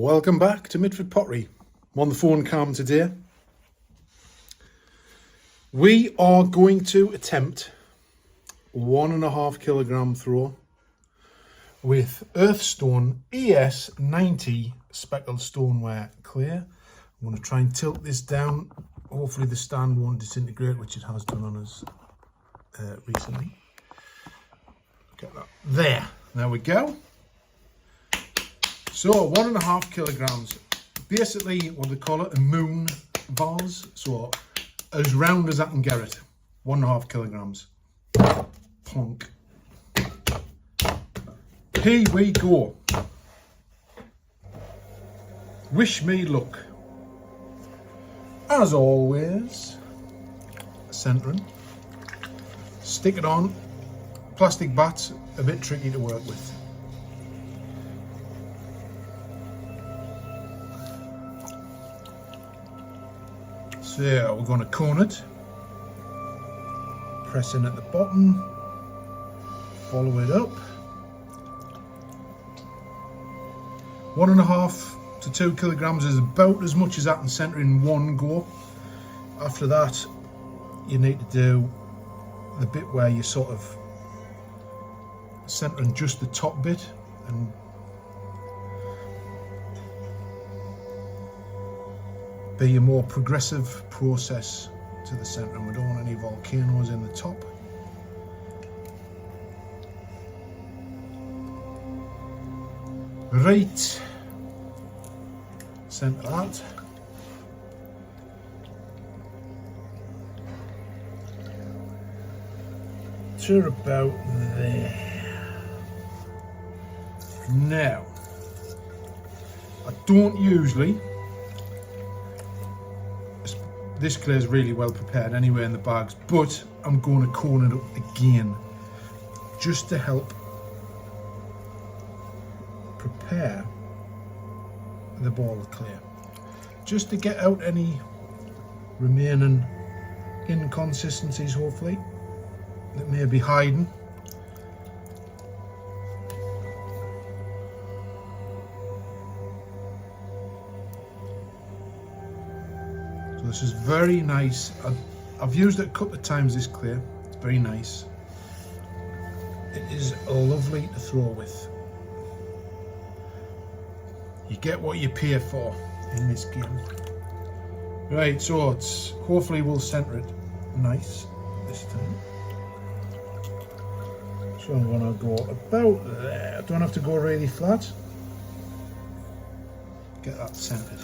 Welcome back to Mitford Pottery. I'm on the phone cam today. We are going to attempt 1.5 kilogram throw with Earthstone ES90 speckled stoneware clay. I'm going to try and tilt this down. Hopefully the stand won't disintegrate, which it has done on us recently. Get that there. There we go. So 1.5 kilograms, basically what they call it, a moon vase. So as round as I can get it, 1.5 kilograms. Plonk. Here we go. Wish me luck. As always, centering. Stick it on. Plastic bats, a bit tricky to work with. So we're going to cone it, press in at the bottom, follow it up. 1.5 to 2 kilograms is about as much as I can centre in one go. After that, you need to do the bit where you sort of centering just the top bit and be a more progressive process to the centre, and we don't want any volcanoes in the top. Right, centre that. To about there. Now, I don't usually, this clay is really well prepared anyway in the bags, but I'm going to cone it up again just to help prepare the ball of clay, just to get out any remaining inconsistencies, hopefully, that may be hiding. So this is very nice. I've used it a couple of times, this clay. It's very nice. It is lovely to throw with. You get what you pay for in this game. Right, so it's hopefully we'll centre it nice this time. So I'm going to go about there. I don't have to go really flat. Get that centred.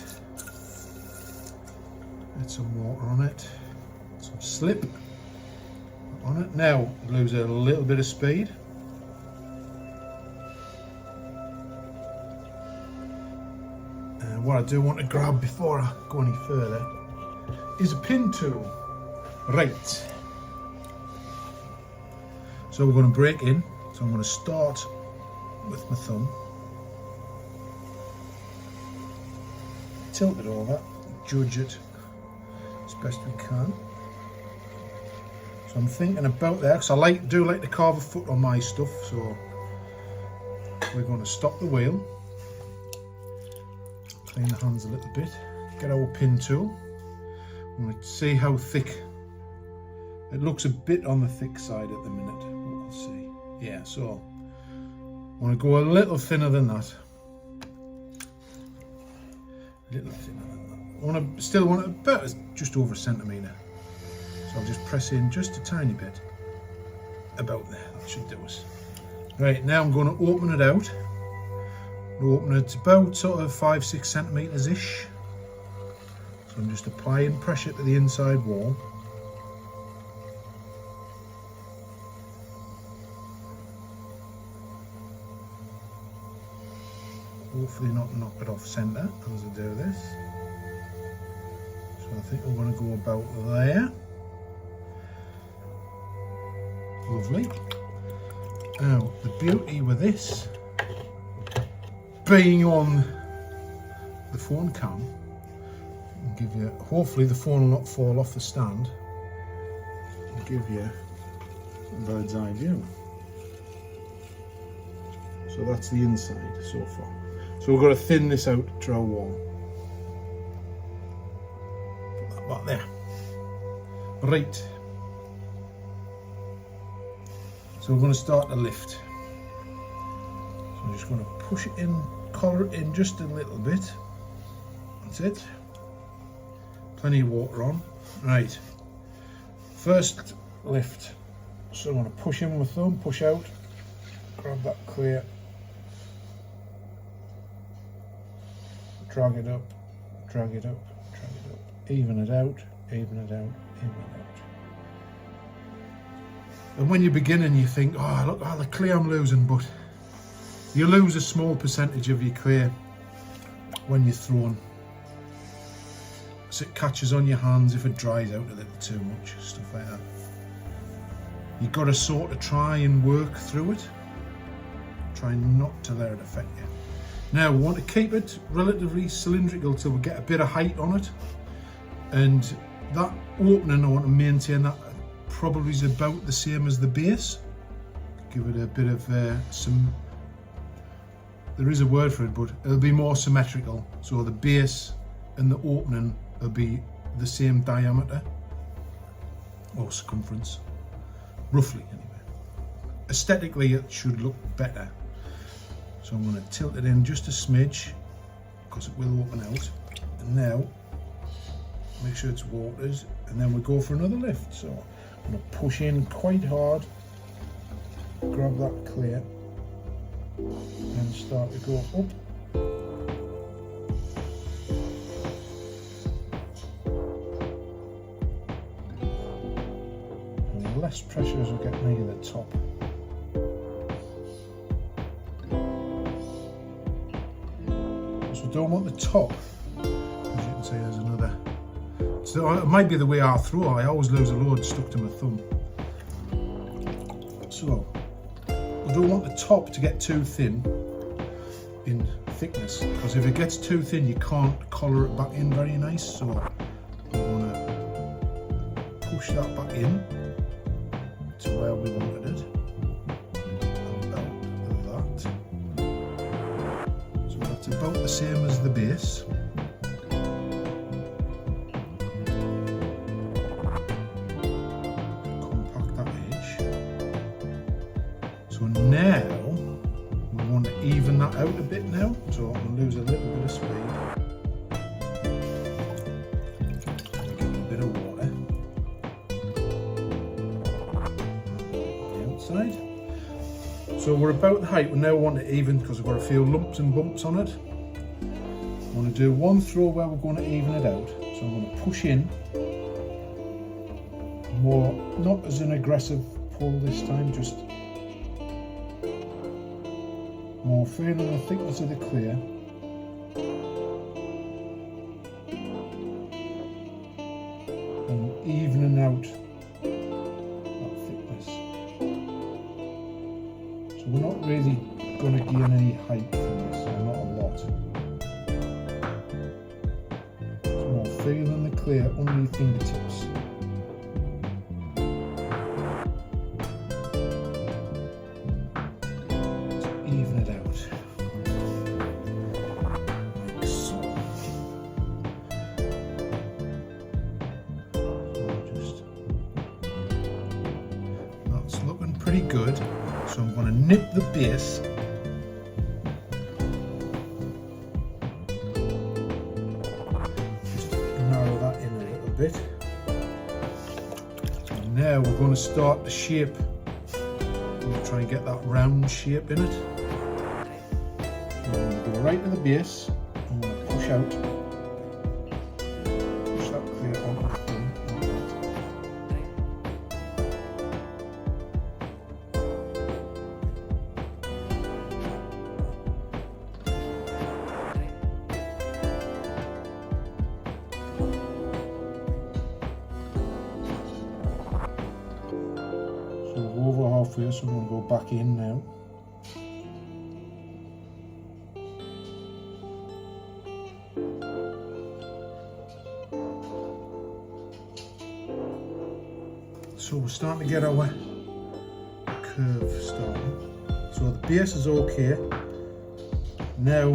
Get some water on it. Some slip on it. Now lose a little bit of speed. And what I do want to grab before I go any further is a pin tool. Right. So we're going to break in. So I'm going to start with my thumb. Tilt it over. Judge it as best we can. So I'm thinking about there, because I do like to carve a foot on my stuff. So we're going to stop the wheel. Clean the hands a little bit. Get our pin tool. I'm going to see how thick. It looks a bit on the thick side at the minute. We'll see. Yeah, so I want to go a little thinner than that. A little thinner than that. Still want it about just over a centimetre. So I'll just press in just a tiny bit. About there. That should do us. Right, now I'm going to open it out. Open it about sort of 5-6 centimetres ish. So I'm just applying pressure to the inside wall. Hopefully not knock it off centre as I do this. So I think I'm going to go about there. Lovely. Now the beauty with this being on the phone cam will give you, hopefully the phone will not fall off the stand, and give you a bird's eye view. So that's the inside so far. So we've got to thin this out to our wall. Put that back there. Right. So we're going to start the lift. So I'm just going to push it in, collar it in just a little bit. That's it. Plenty of water on. Right. First lift. So I'm going to push in with my thumb, push out, grab that clear, drag it up, drag it up, drag it up, even it out, even it out, even it out. And when you're beginning, you think, oh, look, all the clear I'm losing, but you lose a small percentage of your clear when you're throwing. So it catches on your hands if it dries out a little too much, stuff like that. You've got to sort of try and work through it. Try not to let it affect you. Now we want to keep it relatively cylindrical till we get a bit of height on it. And that opening, I want to maintain that probably is about the same as the base. Give it a bit of some, there is a word for it, but it'll be more symmetrical. So the base and the opening will be the same diameter or circumference, roughly anyway. Aesthetically it should look better. So I'm going to tilt it in just a smidge because it will open out. And now make sure it's watered, and then we go for another lift. So I'm going to push in quite hard, grab that clear, and start to go up. And less pressure as we get near the top. So we don't want the top, as you can see there's another. So it might be the way I throw. I always lose a load stuck to my thumb. So we don't want the top to get too thin in thickness, because if it gets too thin you can't collar it back in very nice. So I'm going to push that back in to where we wanted it. About that. So that's about the same as the base. Now we want to even that out a bit now, so I'm going to lose a little bit of speed. Give it a bit of water on the outside. So we're about the height. We now want it even because we've got a few lumps and bumps on it. I want to do one throw where we're going to even it out. So I'm going to push in more, not as an aggressive pull this time, just more feeling the thickness of the clear. And evening out that thickness. So we're not really going to gain any height from this, or not a lot. So more feeling the clear under your fingertips. Pretty good, so I'm going to nip the base. Just narrow that in a little bit. And now we're going to start the shape. I'm going to try and get that round shape in it. I'm going to go right to the base. I'm going to push out. Push that clear on. Over halfway, so I'm going to go back in now. So we're starting to get our curve starting. So the base is okay. Now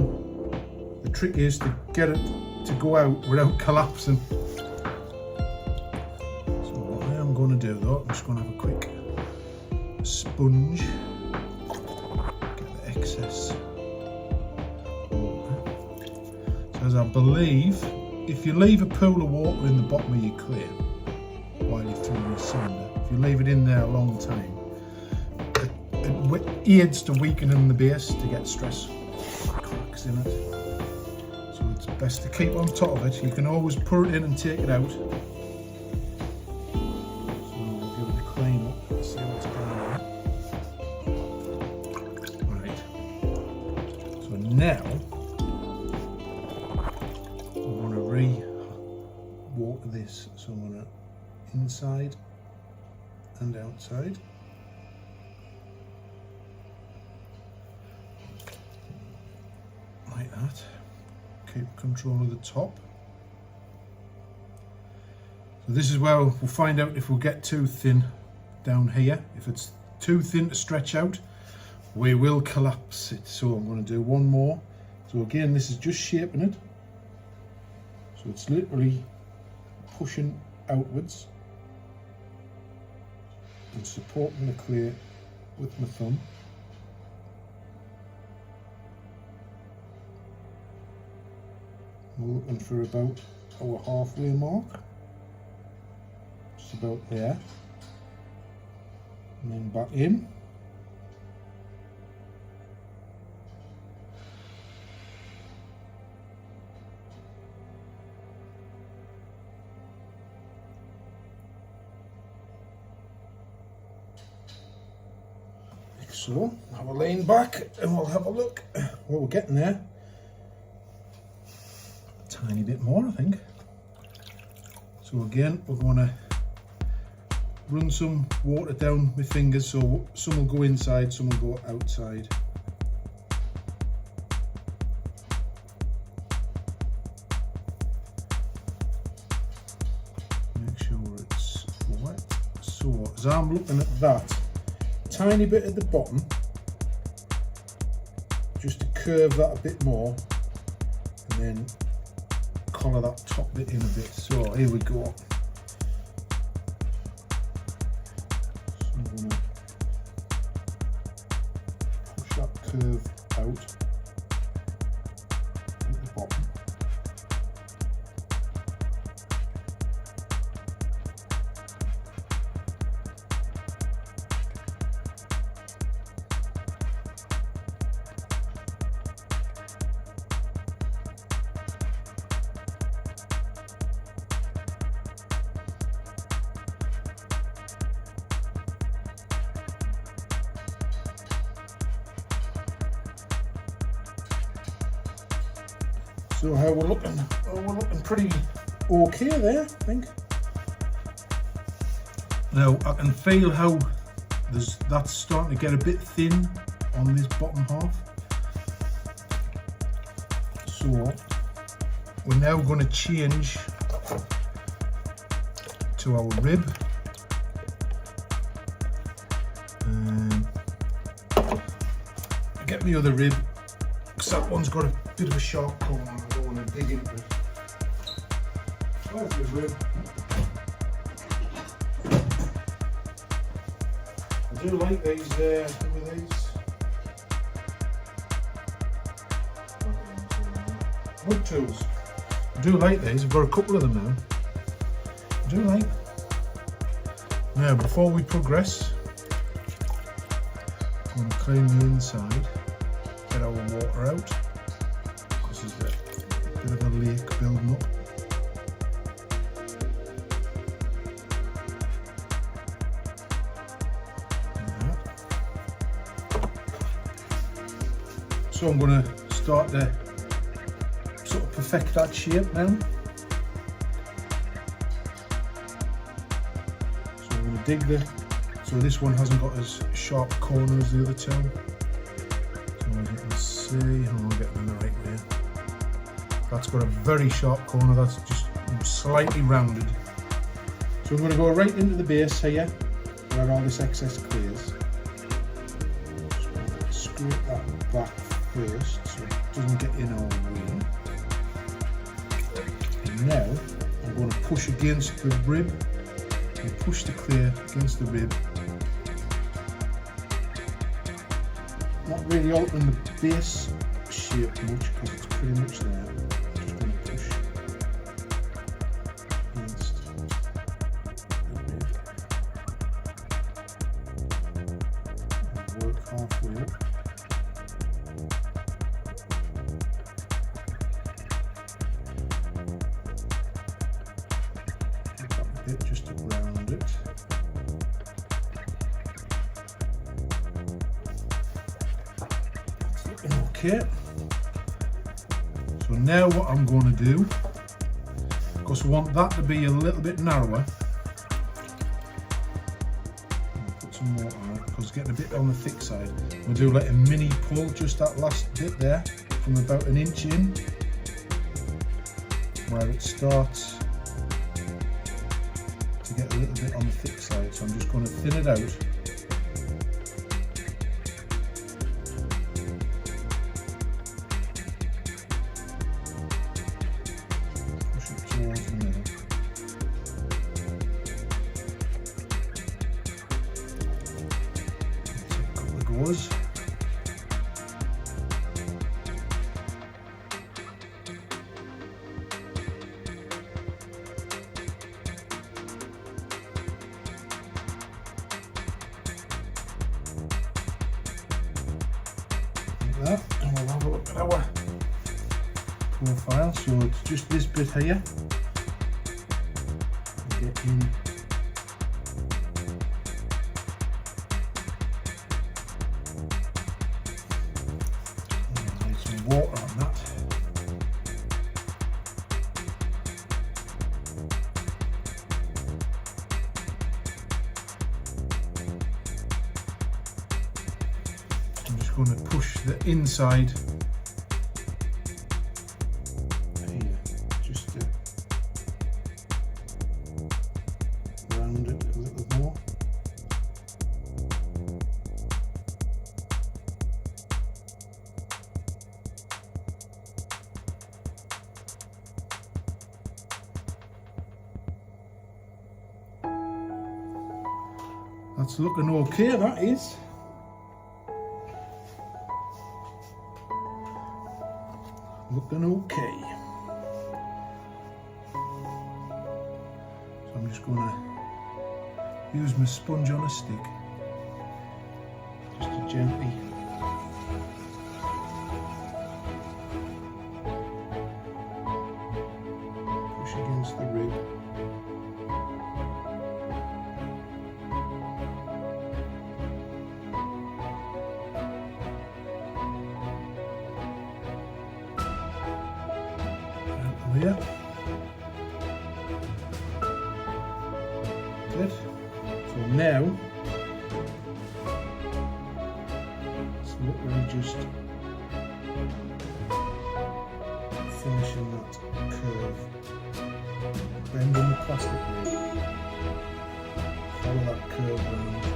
The trick is to get it to go out without collapsing. So what I am going to do though, I'm just going to have a quick sponge, get the excess water. So as I believe, if you leave a pool of water in the bottom of your clay while you're through your cylinder, if you leave it in there a long time, it aids to weakening the base to get stress cracks in it. So it's best to keep on top of it. You can always pour it in and take it out. So we'll give it a clean up and see what's going on. Right. So now I want to re-water this. So I'm going to inside and outside. Like that. Keep control of the top. So this is where we'll find out if we'll get too thin down here. If it's too thin to stretch out, we will collapse it. So I'm going to do one more. So again, this is just shaping it. So it's literally pushing outwards and supporting the clay with my thumb. We're looking for about our halfway mark, just about there, and then back in. So, now we'll lean back and we'll have a look. Well, we're getting there. Tiny bit more, I think. So again, we're going to run some water down my fingers, so some will go inside, some will go outside. Make sure it's wet. So as I'm looking at that, tiny bit at the bottom, just to curve that a bit more, and then collar that top bit in a bit. So here we go. So I'm going to push that curve out at the bottom. So how we're looking? Oh, we're looking pretty okay there, I think. Now I can feel how that's starting to get a bit thin on this bottom half. So we're now going to change to our rib. Get me other rib, because that one's got a bit of a sharp corner and I don't want to dig into it. Where's the rib? I do like these with these wood tools. I do like these. I've got a couple of them now. I do like. Now before we progress, I'm going to clean the inside, get our water out, because there's a bit of a lake building up. So I'm going to start to sort of perfect that shape now. So I'm going to dig so this one hasn't got as sharp corner as the other two. So as you can see, I'm getting in the right way. That's got a very sharp corner, that's just slightly rounded. So I'm going to go right into the base here, where all this excess clay is. Just scrape that back first so it doesn't get in our way. now I'm going to push against the rib and push the clay against the rib. Not really altering the base shape much because it's pretty much there. Just going to push against the rib. And work halfway up. Just to round it. That's looking okay. So now what I'm going to do, because we want that to be a little bit narrower, put some more on it because it's getting a bit on the thick side. We'll do like a mini pull, just that last bit there, from about 1 inch in, where it starts to get a little bit on the thick side. So I'm just going to thin it out. Push it towards the middle. Take a couple of goes. That, and we'll have a look at our profile. So it's just this bit here. We'll get in. Need some water on that. I'm just going to push the inside here, just to round it a little more. That's looking okay, that is. Looking okay. So I'm just going to use my sponge on a stick just to gently push against the rib. Here. Good. So now it's literally just finishing that curve. Bend on the plastic rib. Follow that curve round.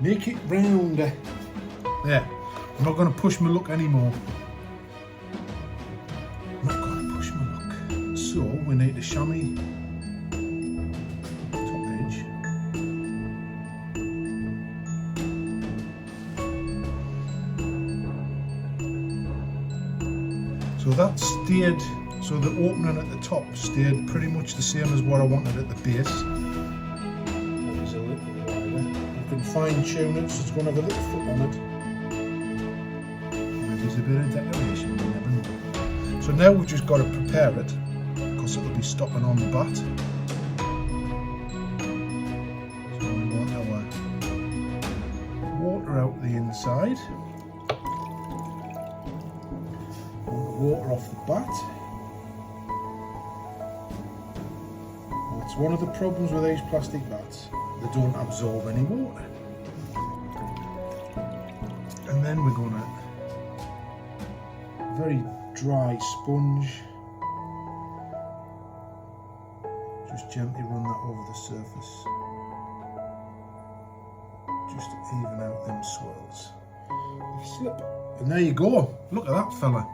Make it round. There. I'm not going to push my luck anymore. I'm not going to push my luck. So we need to chamois top edge. So that stayed. So the opening at the top stayed pretty much the same as what I wanted at the base. Fine tune it, so it's going to have a little foot on it. And there's a bit of decoration, you never know. So now we've just got to prepare it because it'll be stopping on the bat. So we want our water out the inside. Want the water off the bat. That's It's one of the problems with these plastic vats. They don't absorb any water. And then we're gonna very dry sponge. Just gently run that over the surface. Just to even out them swirls. Slip. And there you go. Look at that fella.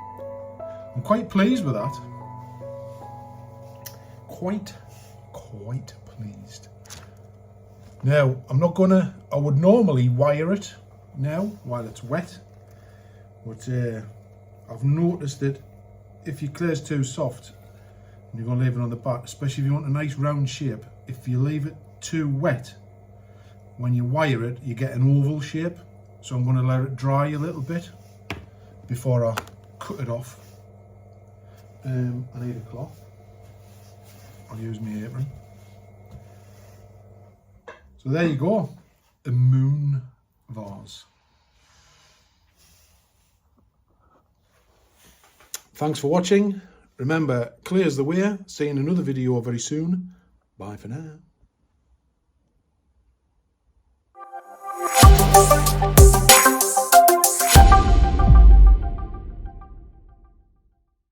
I'm quite pleased with that. Quite pleased. Now, I would normally wire it now while it's wet. But I've noticed that if your clay's too soft, and you're going to leave it on the back, especially if you want a nice round shape, if you leave it too wet, when you wire it, you get an oval shape. So I'm going to let it dry a little bit before I cut it off. I need a cloth. I'll use my apron. So there you go, a moon vase. Thanks for watching. Remember, clear's the way. See you in another video very soon. Bye for now.